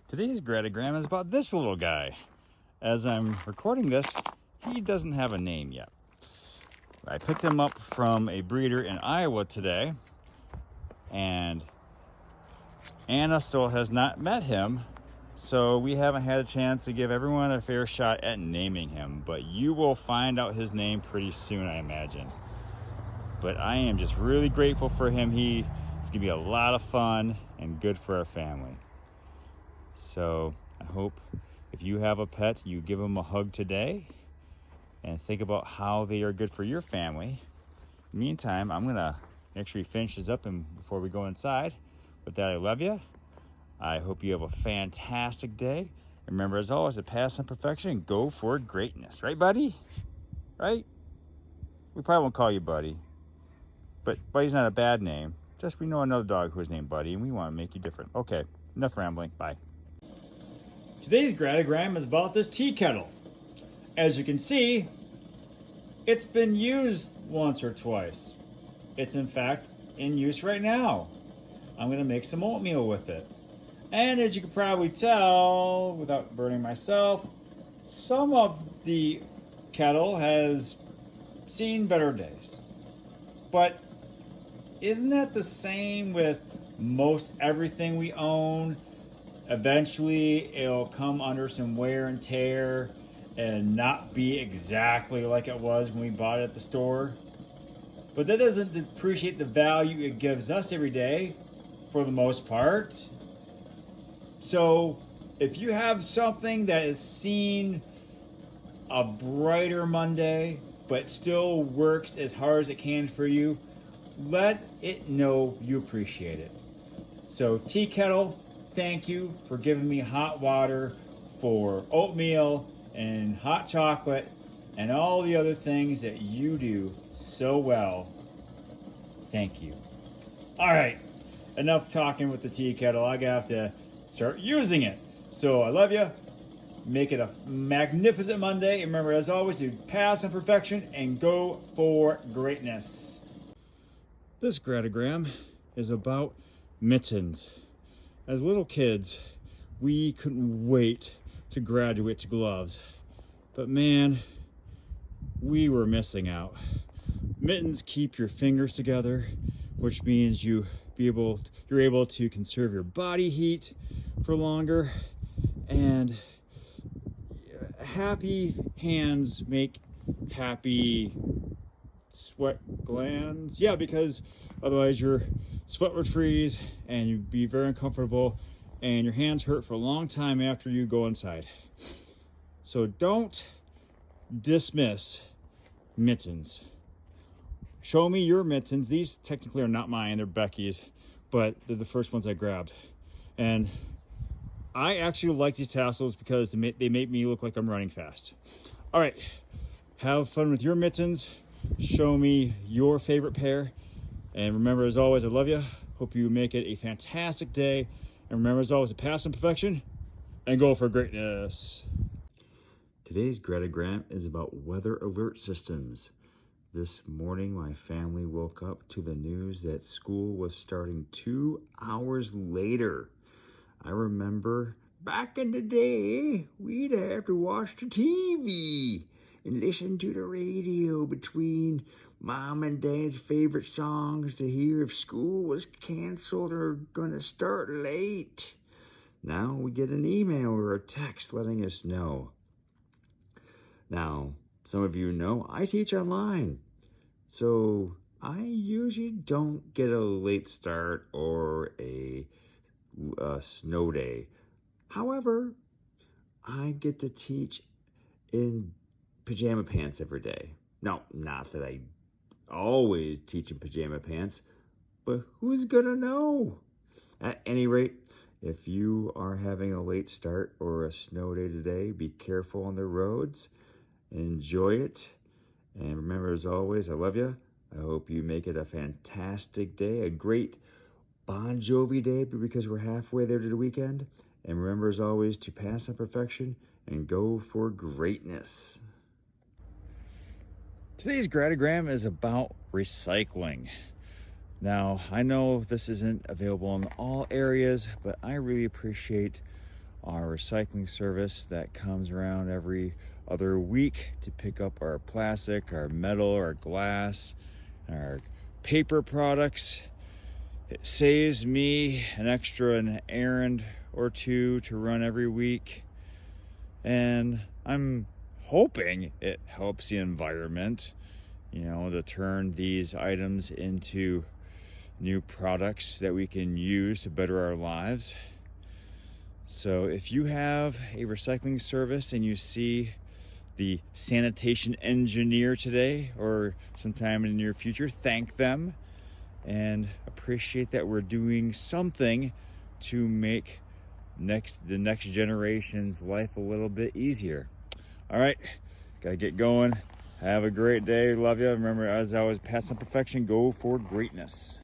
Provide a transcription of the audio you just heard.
Today's gratigram is about this little guy. As I'm recording this, he doesn't have a name yet. I picked him up from a breeder in Iowa today, and Anna still has not met him, so we haven't had a chance to give everyone a fair shot at naming him, but you will find out his name pretty soon, I imagine. But I am just really grateful for him. It's gonna be a lot of fun and good for our family. So I hope if you have a pet, you give them a hug today and think about how they are good for your family. Meantime, I'm gonna make sure we finish this up and before we go inside. With that, I love you. I hope you have a fantastic day. Remember, as always, to pass on perfection and go for greatness. Right, buddy? Right? We probably won't call you Buddy, but Buddy's not a bad name. Just we know another dog who is named Buddy, and we want to make you different. Okay, enough rambling. Bye. Today's gratigram is about this tea kettle. As you can see, it's been used once or twice. It's in fact in use right now. I'm going to make some oatmeal with it. And as you can probably tell, without burning myself, some of the kettle has seen better days. But isn't that the same with most everything we own? Eventually, it'll come under some wear and tear and not be exactly like it was when we bought it at the store. But that doesn't depreciate the value it gives us every day, for the most part. So, if you have something that has seen a brighter Monday, but still works as hard as it can for you, let it know you appreciate it. So, tea kettle, thank you for giving me hot water for oatmeal and hot chocolate and all the other things that you do so well. Thank you. All right, enough talking with the tea kettle. I have to start using it. So I love you. Make it a magnificent Monday. And remember, as always, to pass on perfection and go for greatness. This gratigram is about mittens. As little kids, we couldn't wait to graduate to gloves. But man, we were missing out. Mittens keep your fingers together, which means you're able to conserve your body heat for longer, and happy hands make happy sweat glands. Yeah, because otherwise your sweat would freeze and you'd be very uncomfortable and your hands hurt for a long time after you go inside. So don't dismiss mittens. Show me your mittens. These technically are not mine, they're Becky's, but they're the first ones I grabbed. And I actually like these tassels because they make me look like I'm running fast. All right, have fun with your mittens. Show me your favorite pair. And remember, as always, I love you. Hope you make it a fantastic day. And remember, as always, to pass on perfection and go for greatness. Today's gratigram is about weather alert systems. This morning, my family woke up to the news that school was starting 2 hours later. I remember back in the day, we'd have to watch the TV and listen to the radio between Mom and Dad's favorite songs to hear if school was canceled or gonna start late. Now we get an email or a text letting us know. Now, some of you know I teach online, so I usually don't get a late start or a snow day. However, I get to teach in pajama pants every day. Now, not that I always teach in pajama pants, but who's gonna know? At any rate, if you are having a late start or a snow day today, be careful on the roads. Enjoy it. And remember, as always, I love you. I hope you make it a fantastic day, a great Bon Jovi day, because we're halfway there to the weekend. And remember, as always, to pass on perfection and go for greatness. Today's gratigram is about recycling. Now, I know this isn't available in all areas, but I really appreciate our recycling service that comes around every other week to pick up our plastic, our metal, our glass, our paper products. It saves me an errand or two to run every week, and I'm hoping it helps the environment, you know, to turn these items into new products that we can use to better our lives. So if you have a recycling service and you see the sanitation engineer today or sometime in the near future, thank them and appreciate that we're doing something to make the next generation's life a little bit easier. All right, gotta get going. Have a great day. Love you. Remember, as always, past imperfection, go for greatness.